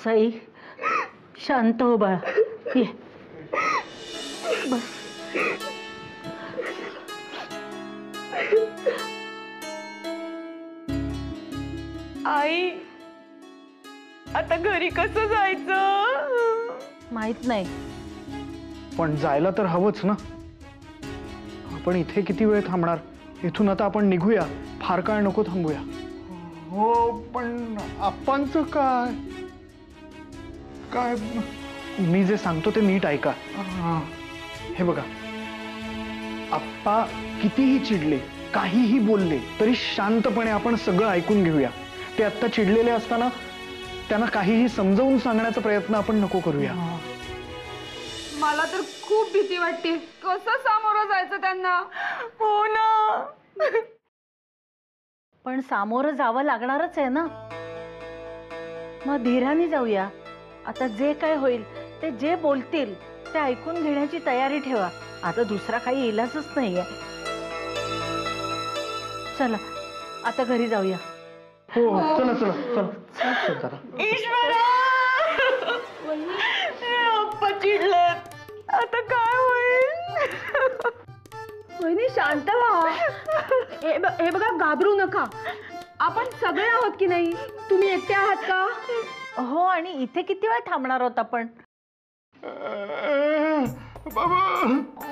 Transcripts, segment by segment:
साई शांत हो बाळा, ये बस. आई आता घरी कसं जायचं माहित नाही. पण जायला तर हवंच ना. आपण इथे किती वेळ थांबणार? इथून आता आपण निघूया, फार काळ नको थांबूया. हो पण आप्पांचं काय? काय मी जे सांगतो ते नीट ऐका. हे बघा, आप्पा कितीही चिडले, काहीही बोलले तरी शांतपणे आपण सगळं ऐकून घेऊया. ते आत्ता चिडलेले असताना त्यांना काहीही समजावून सांगण्याचा प्रयत्न आपण नको करूया. मला तर खूप भीती वाटते. कसं सामोरं जायचं त्यांना? हो ना. पण सामोरं जावं लागणारच आहे ना. मग धीराने जाऊया. आता जे काय होईल ते जे बोलतील ते ऐकून घेण्याची तयारी ठेवा. आता दुसरा काही इलाजच नाहीये. चला आता घरी जाऊया. हो चला चला चला चला. ईश्वरा अप्पा चिडलेत. आता काय होईल? वहिनी शांत व्हा. हे बघा, घाबरू नका. आपण सगळे आहोत की नाही. तुम्ही एकटे आहात का? हो, आणि इथे किती वेळ थांबणार आहोत आपण? बाबा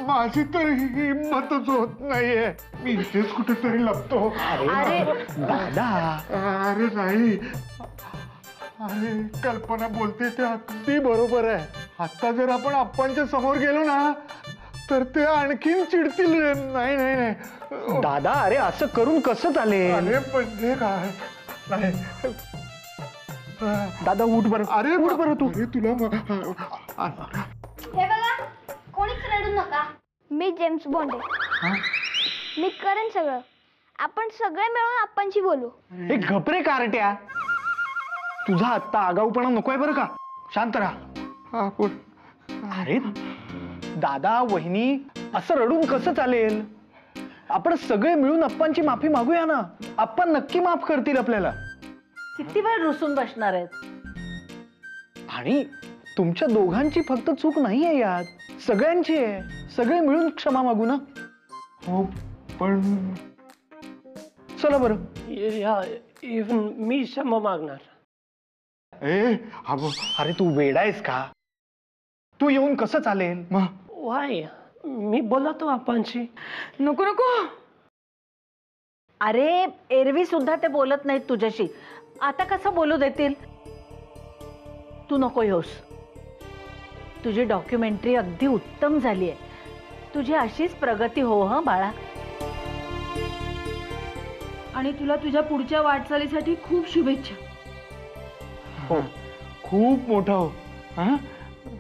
माझी तर हिंमतच होत नाहीये. मी इथेच कुठेतरी लपतो. अरे दादा, अरे नाही, अरे कल्पना बोलते ते अगदी बरोबर आहे. आता जर आपण आप्पांच्या समोर गेलो ना तर ते आणखीन चिडतील. नाही नाही नाही दादा, अरे असं करून कसं चालेल? अरे म्हणजे काय? नाही दादा उठ बरं. अरे उठ बरं तू. अरे तुला हे बघा, कोणीच रडू नका. मी जेम्स बॉन्ड आहे. मी करेन सगळं. आपण सगळे मिळून आप्पांशी बोलू. हे घपरे कारट्या, तुझा आत्ता आगाऊपणा नकोय बरं का. शांत राहा. अरे दादा वहिनी, असं रडून कसं चालेल? आपण सगळे मिळून अप्पांची माफी मागूया ना. अप्पा नक्की माफ करतील आपल्याला. किती वेळ रुसून बसणार आहेत? आणि तुमच्या दोघांची फक्त चूक नाहीये यात, सगळ्यांची आहे. सगळे मिळून क्षमा मागू ना. हो पण चला बरं. इव्हन मी क्षमा मागणार. अरे तू वेडायस का? तू येऊन कसं चालेल? वाय मी बोलतो आपांशी. नको नको. अरे एरवी सुद्धा ते बोलत नाहीत तुझ्याशी, आता कसं बोलू देतील? तू नको येऊस. तुझी डॉक्युमेंटरी अगदी उत्तम झाली आहे. तुझी अशीच प्रगती हो हं बाळा. आणि तुला तुझ्या पुढच्या वाटचालीसाठी खूप शुभेच्छा. हो, खूप मोठा हो.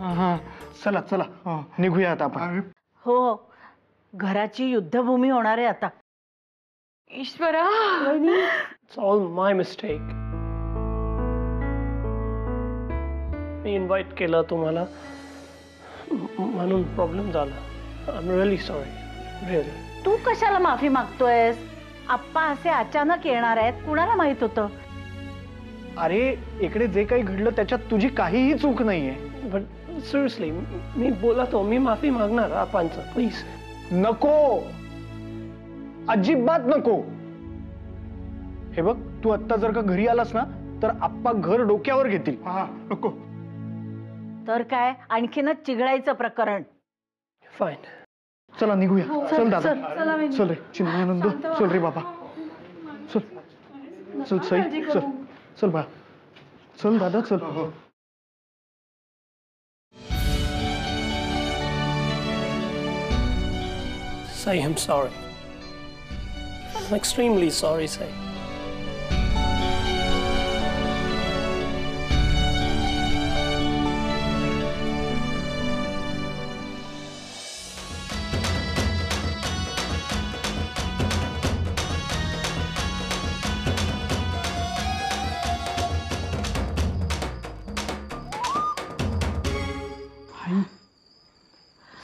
हा चला चला निघूया आता आपण. हो, घराची युद्धभूमी होणार आहे आता. ईश्वरा, इट्स ऑल माय मिस्टेक. मी इन्व्हाइट केलं तुम्हाला म्हणून प्रॉब्लेम झाला. I am really sorry, really. तू कशाला माफी मागतोयस? आप्पा असे अचानक येणार आहेत, कुणाला माहित होतं? अरे इकडे जे काही घडलं त्याच्यात तुझी काहीही चूक नाहीये. बट सिरियसली मी बोलतो, मी माफी मागणार आपांचं. प्लीज नको, अजिबात नको. हे बघ, तू आत्ता जर का घरी आलास ना तर आप्पा घर डोक्यावर घेतील. नको. तर काय, आणखीनच चिघळायचं प्रकरण. फाईन. चला निघूया. चल दादा, चला वहिनी. चल रे चिन्मयानंद, चल रे बाबा, चल चल सई, चल चल बा, चल दादा चल. Say I'm sorry. I'm extremely sorry, Say.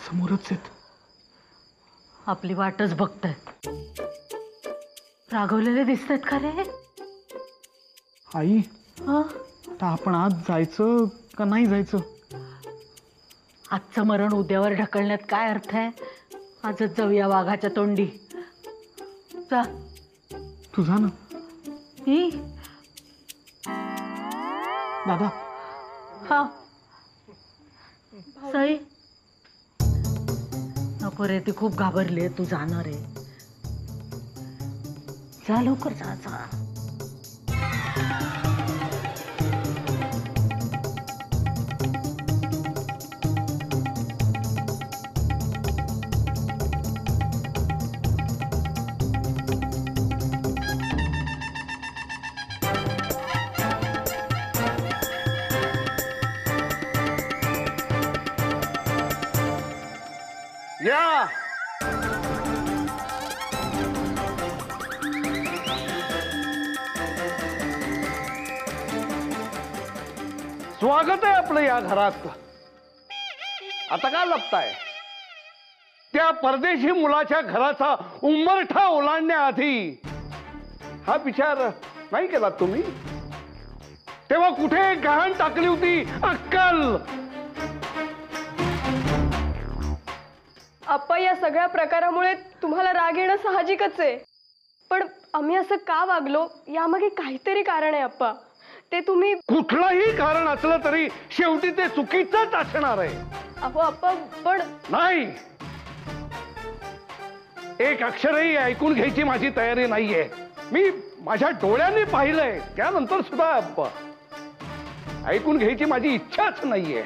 समोरच आहेत. आपली वाटच बघतायत. रागवलेले दिसतायत का रे? आई, हं? आता आपण आज जायचं का नाही जायचं? आजचं मरण उद्यावर ढकलण्यात काय अर्थ आहे? आजच जाऊया वाघाच्या तोंडी. जा. तुझा ना ही दादा. हा सई नको रे, ती खूप घाबरली आहे. तू जाणार आहे. जा लवकर, जा जा. या स्वागत आहे आपलं या घरात. आता का लपताय? त्या परदेशी मुलाच्या घराचा उंबरठा ओलांडण्याआधी हा विचार नाही केला तुम्ही? तेव्हा कुठे गहाण टाकली होती अक्कल? आप्पा, या सगळ्या प्रकारामुळे तुम्हाला राग येणं साहजिकच आहे, पण आम्ही असं का वागलो यामागे काहीतरी कारण आहे आप्पा. ते तुम्ही कुठलंही कारण असलं तरी शेवटी ते चुकीचंच असणार आहे. अहो आप्पा, पण नाही, एक अक्षरही ऐकून घ्यायची माझी तयारी नाहीये. मी माझ्या डोळ्यांनी पाहिलंय, त्यानंतर सुद्धा ऐकून घ्यायची माझी इच्छाच नाहीये.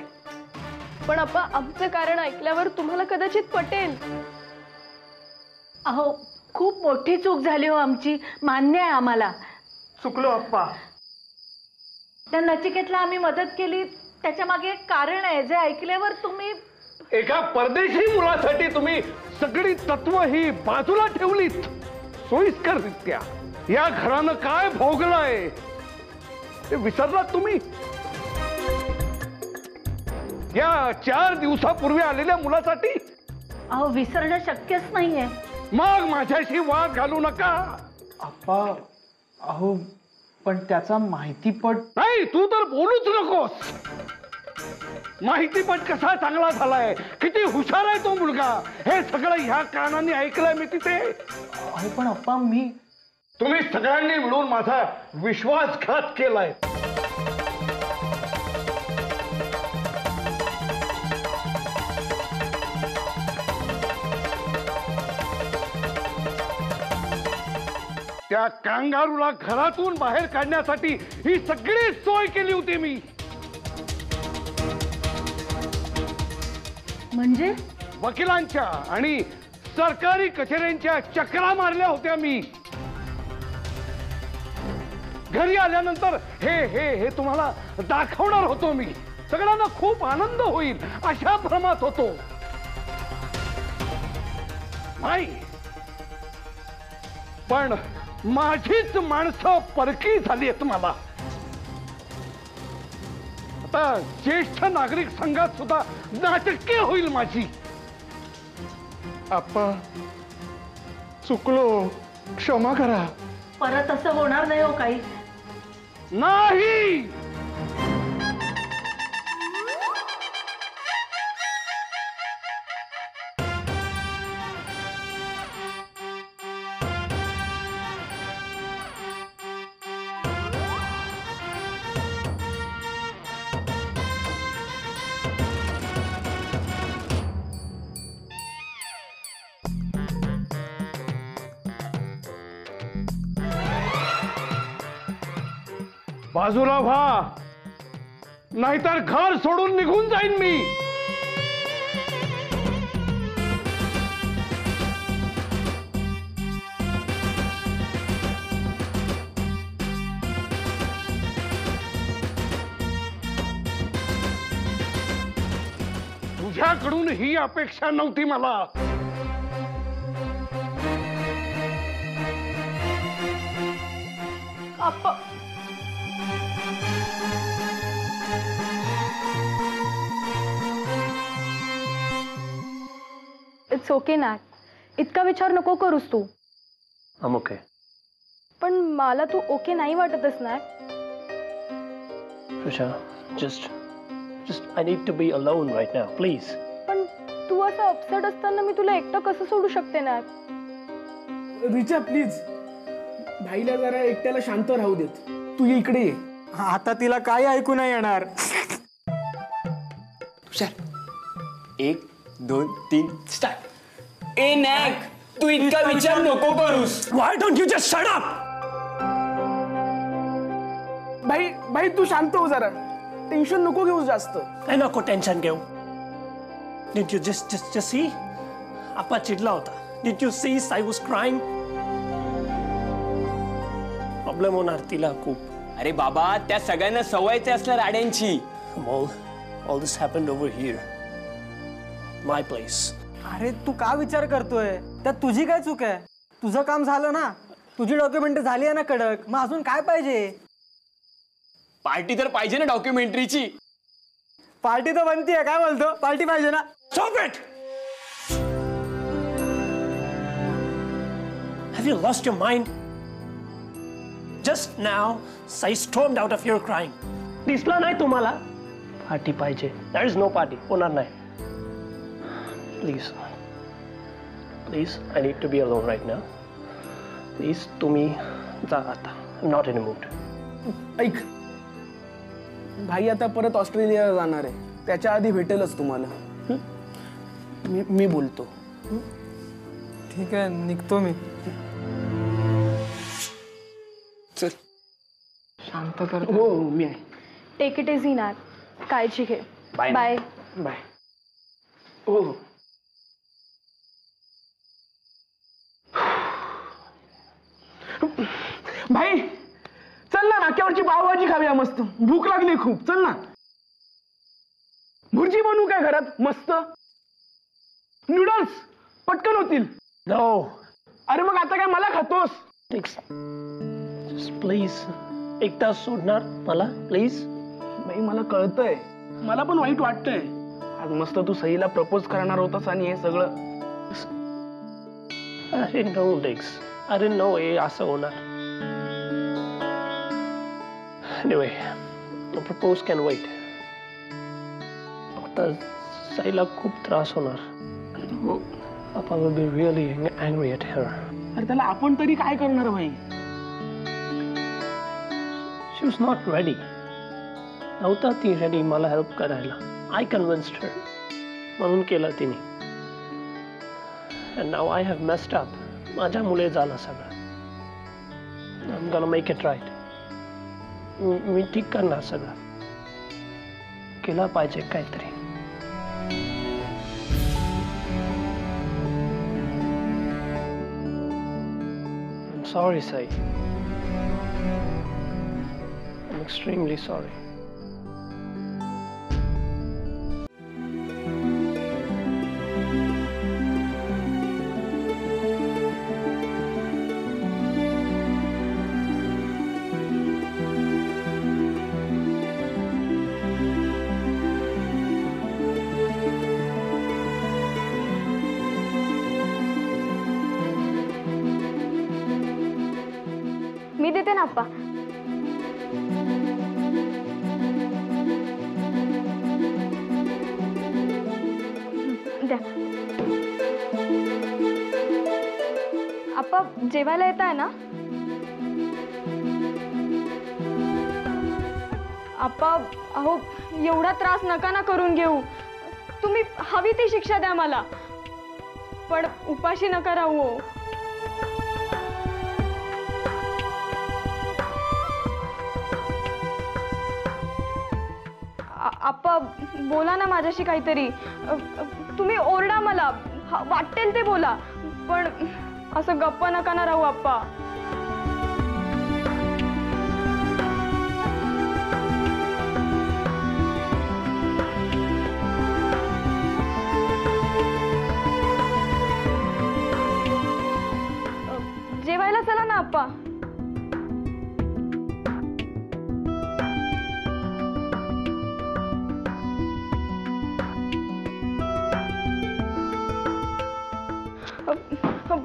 पण आप्पा, आमचं कारण ऐकल्यावर तुम्हाला कदाचित पटेल. अहो, खूप मोठी चूक झाली हो आमची. मान्य आहे आम्हाला. चुकलो अप्पा. त्या नचिकेतला आम्ही मदत केली, त्याच्या मागे एक कारण आहे जे ऐकल्यावर तुम्ही. एका परदेशी मुलासाठी तुम्ही सगळी तत्व ही बाजूला ठेवलीत. सोयीस्कररित्या या घरानं काय भोगलंय ते विसरलात तुम्ही. या 4 दिवसापूर्वी आलेल्या मुलासाठी. अहो, विसरणं शक्यच नाहीये. मग माझ्याशी वाद घालू नका. अप्पा, अहो पण त्याचा माहितीपट. नाही, तू तर बोलूच नकोस. माहितीपट कसा चांगला झालाय, किती हुशार आहे तो मुलगा, हे सगळं ह्या कानाने ऐकलंय मी तिथे. अहो पण अप्पा, मी. तुम्ही सगळ्यांनी मिळून माझा विश्वासघात केलाय. त्या कांगारूला घरातून बाहेर काढण्यासाठी ही सगळी सोय केली होती मी. म्हणजे वकिलांच्या आणि सरकारी कचेऱ्यांच्या चक्रा मारल्या होत्या मी. घरी आल्यानंतर हे हे हे तुम्हाला दाखवणार होतो मी. सगळ्यांना खूप आनंद होईल अशा भ्रमात होतो. नाही, पण माझीच माणसं परकी झाली आहेत मला. आता ज्येष्ठ नागरिक संघात सुद्धा नाटके होईल माझी. आप्पा, चुकलो, क्षमा करा. परत असं होणार नाही हो काही. नाही. बाजूला व्हा, नाहीतर घर सोडून निघून जाईन मी. तुझ्याकडून ही अपेक्षा नव्हती मला. आप्पा, इट्स ओके ना. इतका विचार नको करूस तू. ओके. पण मला तू ओके नाही वाटतच ना. Trisha, just I need to be alone right now, please. पण तू असं अपसेट असताना मी तुला एकटं कसं सोडू शकते ना? रिचा प्लीज, भाईला जरा एकट्याला शांत राहू देत. तू ये इकडे ये. आता तिला काय ऐकू नाही येणार. तुषार 1 2 3 स्टार्ट. ए नॅक, तू इतका विचार नको करूस. Why don't you just shut up? भाई तू शांत हो जरा. टेन्शन नको घेऊ जास्त. काय नको टेन्शन घेऊ. Didn't you just see? आपा चिडला होता. Didn't you see I was crying? Problem होणार तिला खूप. अरे बाबा, त्या सगळ्यांना सवयच असल्या राड्यांची. All this happened over here. My place. अरे तू का विचार करतोय? त्यात तुझी काय चूक आहे? तुझं काम झालं ना, तुझी डॉक्युमेंट झाली आहे ना कडक. मग अजून काय पाहिजे? पार्टी तर पाहिजे ना डॉक्युमेंटरीची. पार्टी तर बनतीये. काय बोलतो? पार्टी पाहिजे ना. Stop it! Have you lost your mind? Just now, I stormed out of here crying. दिसला नाही तुम्हाला? पार्टी पाहिजे. There is no party. होणार नाही. Please, I need to be alone right now. Please, तुम्ही जा आता. I'm not in a mood. ऐक, भाई आता परत ऑस्ट्रेलियाला जाणार आहे. त्याच्या आधी भेटेलच तुम्हाला. मी बोलतो. ठीक आहे, निघतो मी. चल. शांत कर. हो मी आहे. टेक इट इझी ना. काळजी घे. बाय. बाय. बाय. हो. भाई चल ना, नाक्यावरची पावभाजी खाऊया मस्त. भूक लागली खूप. चल ना. भुर्जी बनवू काय घरात मस्त? नूडल्स पटकन होतील. No. अरे मग आता काय मला खातोस? Just please. एक तास सोडणार मला प्लीज. भाई मला कळतंय, मला पण वाईट वाटतंय. आज मस्त तू सईला प्रपोज करणार होतास आणि हे सगळं. अरे नो डिक्स, अरे नो, हे असं होणार. Anyway, the propose can wait. आता साईला खूप त्रास होणार. Papa will be really angry at her. अरे त्याला आपण तरी काय करणार भाई? She was not ready. नव्हता ती रेडी मला हेल्प करायला. I convinced her. म्हणून केलं तिने. And now I have messed up. माझ्यामुळे झालं सगळं. I'm gonna make it right. मी ठीक करणार सगळं. केलं पाहिजे काहीतरी. I'm sorry, Sai. I'm extremely sorry. मी देते ना आप्पा. द्या. आप्पा जेवायला येत आहे ना? आप्पा अहो एवढा त्रास नका ना करून घेऊ. तुम्ही हवी ती शिक्षा द्या मला, पण उपाशी नका राहू. हो आप्पा बोला ना माझ्याशी काहीतरी. तुम्ही ओरडा मला, वाटेल ते बोला, पण असं गप्प नका ना राहू आप्पा. जेवायला चला ना आप्पा.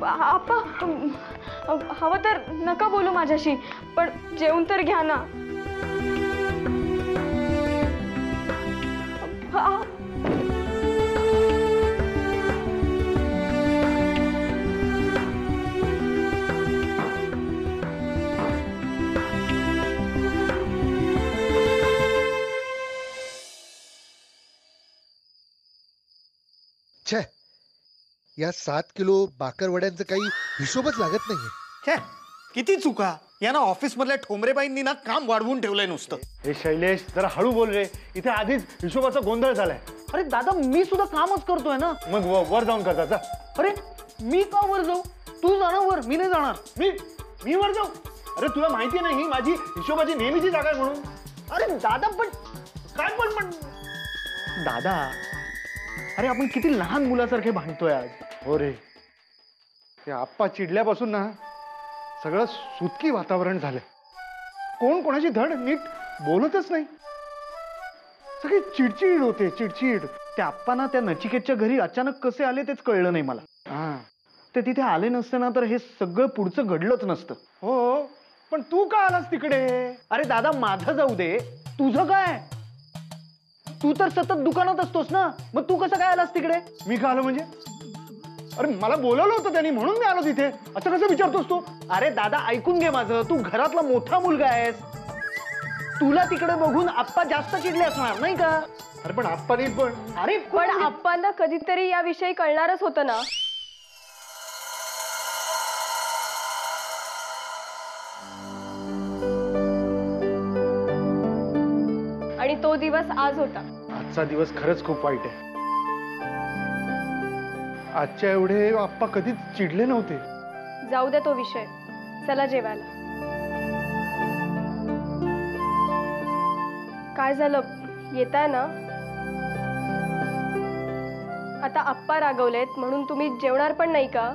आप्पा हवं तर नका बोलू माझ्याशी, पण जेवून तर घ्या ना. छे, या 7 किलो बाकरवड्यांचा काही हिशोबच लागत नाहीये. छे, किती चुका. या ना ऑफिस मधल्या ठोंबरेबाईंनी ना काम वाढवून ठेवलंय नुसतं. हे शैलेश जरा हळू बोल रे, इथे आधीच हिशोबाचा गोंधळ झालाय. अरे दादा, मी सुद्धा कामच करतोय ना. मग वर जाऊन करता जा. अरे मी का वर जाऊ? तू जाणार वर, मी नाही जाणार. मी वर जाऊ? अरे तुला माहिती नाही ही माझी हिशोबाची नेहमीची जागा आहे म्हणून. अरे दादा, पण काय पण दादा, अरे आपण किती लहान मुलासारखे भांडतोय आज. हो रे, ते आप्पा चिडल्यापासून ना सगळं सुतकी वातावरण झालंय. कोण कोणाची धड नीट बोलतच नाही. सगळी चिडचिड होते, चिडचिड. त्या आप्पांना त्या नचिकेतच्या घरी अचानक कसे आले तेच कळलं नाही मला. हा, ते तिथे आले नसते ना तर हे सगळं पुढचं घडलंच नसतं. हो, पण तू का आलास तिकडे? अरे दादा, माझं जाऊ दे, तुझं काय? तू तर सतत दुकानात असतोस ना, मग तू कसं काय आलास तिकडे? मी का आलो म्हणजे? अरे मला बोलवलं होतं त्यांनी म्हणून मी आलो तिथे. असं कसं विचारतोस तू? अरे दादा, ऐकून घे माझं. तू घरातला मोठा मुलगा आहेस. तुला तिकडे बघून आप्पा जास्त चिडले असणार नाही का? अरे पण आप्पानी पण. अरे पण आप्पांना कधीतरी याविषयी कळणारच होतं ना. आणि तो दिवस आज होता. आजचा दिवस खरंच खूप वाईट आहे. आजच्या एवढे आप्पा कधीच चिडले नव्हते. जाऊ दे तो विषय. चला जेवायला. काय झालं, येताय ना? आता आप्पा रागवलेत म्हणून तुम्ही जेवणार पण नाही का?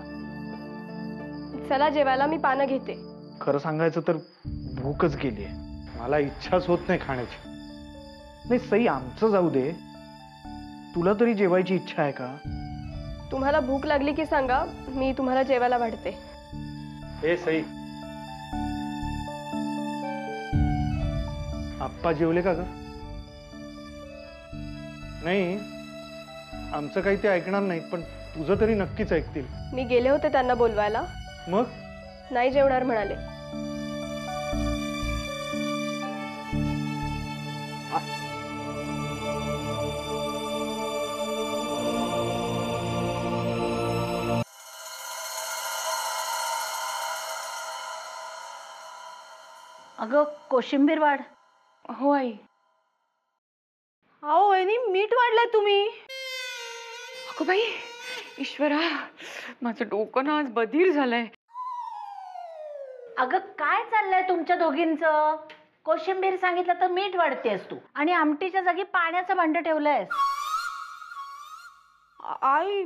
चला जेवायला, मी पानं घेते. खरं सांगायचं तर भूकच गेलीये. मला इच्छाच होत नाही खाण्याची. नाही सई, आमचं जाऊ दे, तुला तरी जेवायची इच्छा आहे का? तुम्हाला भूक लागली की सांगा, मी तुम्हाला जेवायला वाढते. हे सई, आप्पा जेवले का ग? नाही, आमचं काही ते ऐकणार नाहीत, पण तुझं तरी नक्कीच ऐकतील. मी गेले होते त्यांना बोलवायला. मग नाही जेवणार म्हणाले. अगं, कोशिंबीर वाढ. हो आई. अहो वहिनी, मीठ वाढलंय तुम्ही. अगं बाई, ईश्वरा, माझं डोकं ना आज बधीर झालंय. अगं, काय चाललंय तुमच्या दोघींचं? कोशिंबीर सांगितलं तर मीठ वाढतेस तू, आणि आमटीच्या जागी पाण्याचं भांड ठेवलंयस. आई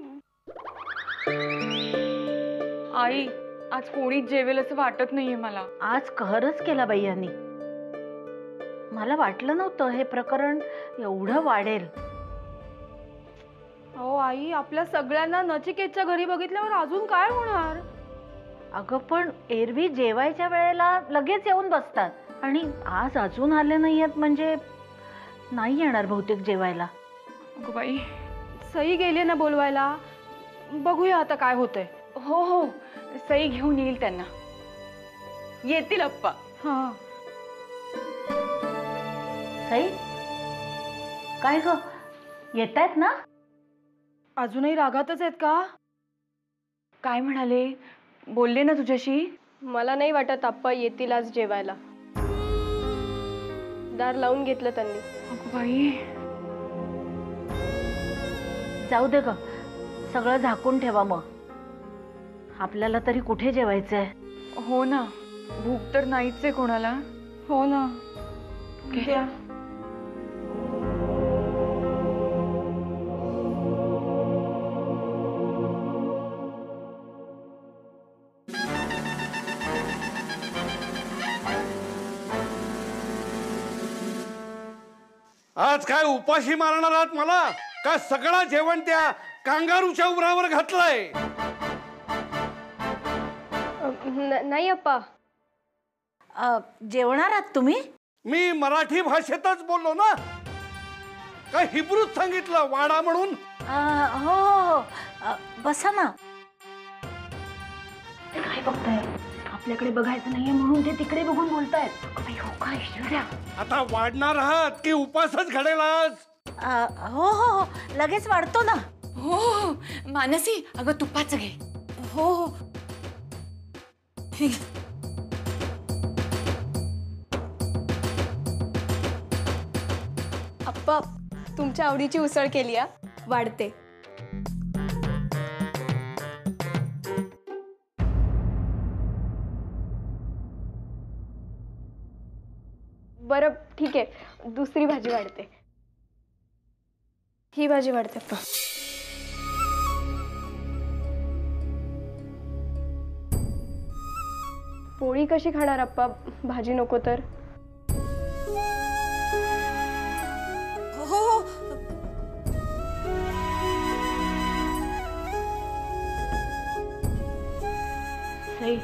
आई, आज कोणीच जेवेल असं वाटत नाहीये मला. आज कहरच केला बाई यांनी. मला वाटलं नव्हतं हे प्रकरण एवढं वाढेल. अहो आई, आपल्या सगळ्यांना नचिकेतच्या घरी बघितल्यावर अजून काय होणार? अगं, पण एरवी जेवायच्या वेळेला लगेच येऊन बसतात, आणि आज अजून आले नाहीयेत म्हणजे नाही येणार बहुतेक जेवायला. अगं बाई, सई गेली ना बोलवायला. बघूया आता काय होतंय. हो हो, सई घेऊन येईल त्यांना. येतील अप्पा. हा. सई, काय ग, येतायत ना? अजूनही रागातच आहेत का? काय म्हणाले? बोलले ना तुझ्याशी? मला नाही वाटत आप्पा येतील आज जेवायला. दार लावून घेतलं त्यांनी. अगं बाई, जाऊ दे ग, सगळं झाकून ठेवा. मग आपल्याला तरी कुठे जेवायचंय? हो ना, भूक तर नाहीच आहे कोणाला. हो ना. द्या. आज काय उपाशी मारणार आहात मला? का सगळं जेवण त्या कांगारूच्या उरावर घातलंय? नाही अप्पा. जेवणार आहात तुम्ही? मी मराठी भाषेतच बोललो ना. काय हिब्रूत सांगितलं वाडा म्हणून? हो हो हो बसा ना. ते काय बघताय? आपल्याकडे बघायचं नाहीये म्हणून ते तिकडे बघून बोलतायत. हो काय ऐश्वर्या. आता वाढणार आहात की उपासच घडेल आज? हो हो हो लगेच वाढतो ना. हो हो मानसी अगं तुपाचं घे. हो हो अप्पा तुमच्या आवडीची उसळ केली आ. वाढते. बरं ठीक आहे दुसरी भाजी वाढते. ही भाजी वाढते अप्पा. पोळी कशी खाणार अप्पा भाजी नको तर? हो हो सई